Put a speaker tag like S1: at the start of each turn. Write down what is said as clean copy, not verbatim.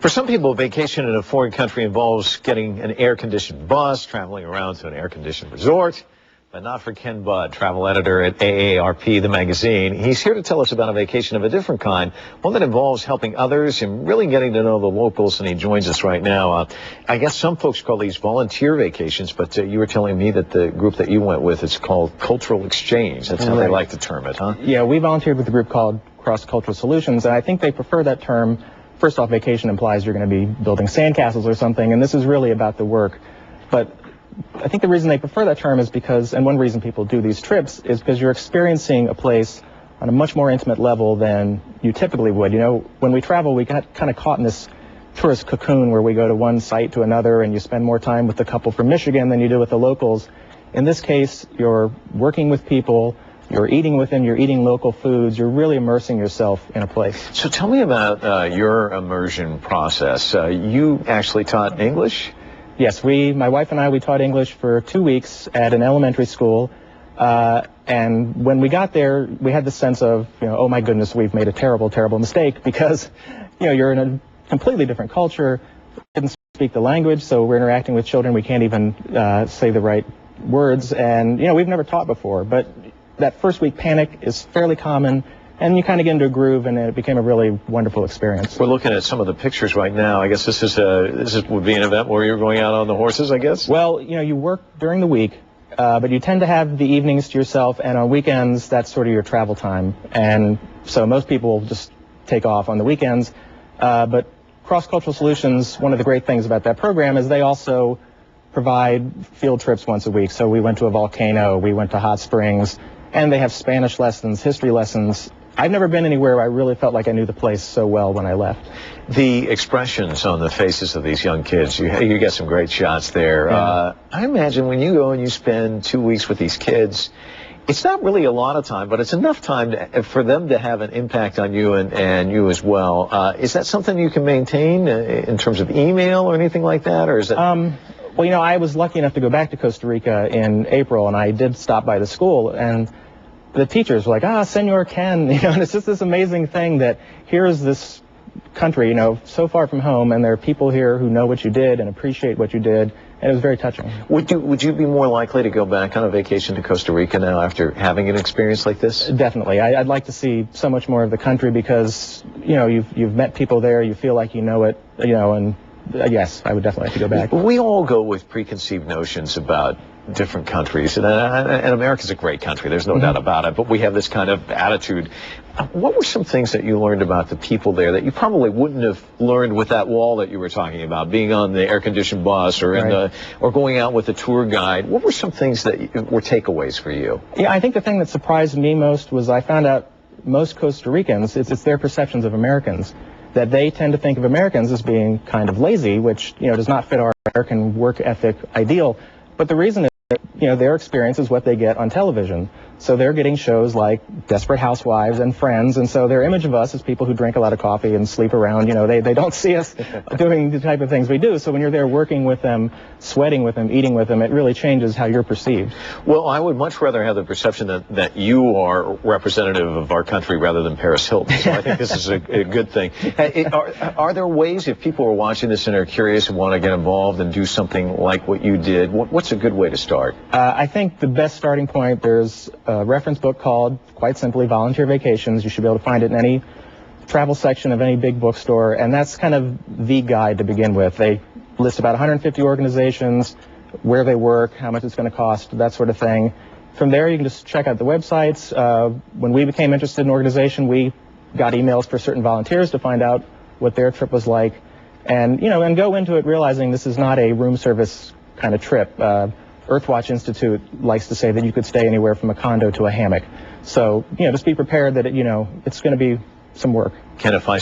S1: For some people, a vacation in a foreign country involves getting an air-conditioned bus, traveling around to an air-conditioned resort. But not for Ken Budd, travel editor at AARP, the magazine. He's here to tell us about a vacation of a different kind, one that involves helping others and really getting to know the locals, and he joins us right now. I guess some folks call these volunteer vacations, but you were telling me that the group that you went with, it's called cultural exchange. That's how they like to term it, huh?
S2: Yeah, we volunteered with a group called Cross-Cultural Solutions, and I think they prefer that term. First off, vacation implies you're going to be building sandcastles or something, and this is really about the work. But I think the reason they prefer that term is because, and one reason people do these trips, is because you're experiencing a place on a much more intimate level than you typically would. You know, when we travel, we got kind of caught in this tourist cocoon where we go to one site to another and you spend more time with the couple from Michigan than you do with the locals. In this case, you're working with people, you're eating with them, you're eating local foods, you're really immersing yourself in a place.
S1: So tell me about your immersion process. You actually taught English?
S2: Yes, my wife and I, we taught English for 2 weeks at an elementary school, and when we got there, we had the sense of, oh my goodness, we've made a terrible, terrible mistake, because, you're in a completely different culture, didn't speak the language, so we're interacting with children, we can't even say the right words, and, we've never taught before, but that first week panic is fairly common. And you kind of get into a groove, and it became a really wonderful experience.
S1: We're looking at some of the pictures right now. I guess this would be an event where you're going out on the horses, I guess?
S2: Well, you work during the week, but you tend to have the evenings to yourself, and on weekends, that's sort of your travel time. And so most people just take off on the weekends. But Cross-Cultural Solutions, one of the great things about that program is they also provide field trips once a week. So we went to a volcano, we went to hot springs, and they have Spanish lessons, history lessons. I've never been anywhere where I really felt like I knew the place so well when I left.
S1: The expressions on the faces of these young kids, you get some great shots there.
S2: Yeah.
S1: I imagine when you go and you spend 2 weeks with these kids, it's not really a lot of time, but it's enough time for them to have an impact on you and you as well. Is that something you can maintain in terms of email or anything like that, or is it?
S2: Well, I was lucky enough to go back to Costa Rica in April, and I did stop by the school, and the teachers were like, Senor Ken, and it's just this amazing thing that here's this country, so far from home, and there are people here who know what you did and appreciate what you did, and it was very touching.
S1: Would you be more likely to go back on a vacation to Costa Rica now after having an experience like this?
S2: Definitely. I'd like to see so much more of the country because, you've met people there, you feel like you know it, and yes, I would definitely like to go back.
S1: We all go with preconceived notions about different countries, and America's a great country, there's no doubt about it, but we have this kind of attitude. What were some things that you learned about the people there that you probably wouldn't have learned with that wall that you were talking about, being on the air-conditioned bus or or going out with a tour guide? What were some things that were takeaways for you?
S2: Yeah, I think the thing that surprised me most was I found out most Costa Ricans, it's their perceptions of Americans, that they tend to think of Americans as being kind of lazy, which, does not fit our American work ethic ideal. But the reason is that, their experience is what they get on television. So they're getting shows like Desperate Housewives and Friends, and so their image of us is people who drink a lot of coffee and sleep around. They don't see us doing the type of things we do. So when you're there working with them, sweating with them, eating with them, it really changes how you're perceived.
S1: Well, I would much rather have the perception that you are representative of our country rather than Paris Hilton. So I think this is a good thing. Are there ways, if people are watching this and are curious and want to get involved and do something like what you did, what's a good way to start?
S2: I think the best starting point, there's a reference book called, quite simply, Volunteer Vacations. You should be able to find it in any travel section of any big bookstore, and that's kind of the guide to begin with. They list about 150 organizations, where they work, how much it's going to cost, that sort of thing. From there, you can just check out the websites. When we became interested in an organization, we got emails for certain volunteers to find out what their trip was like, and and go into it realizing this is not a room service kind of trip. Earthwatch Institute likes to say that you could stay anywhere from a condo to a hammock. So, just be prepared that, it's going to be some work.
S1: Ken, if I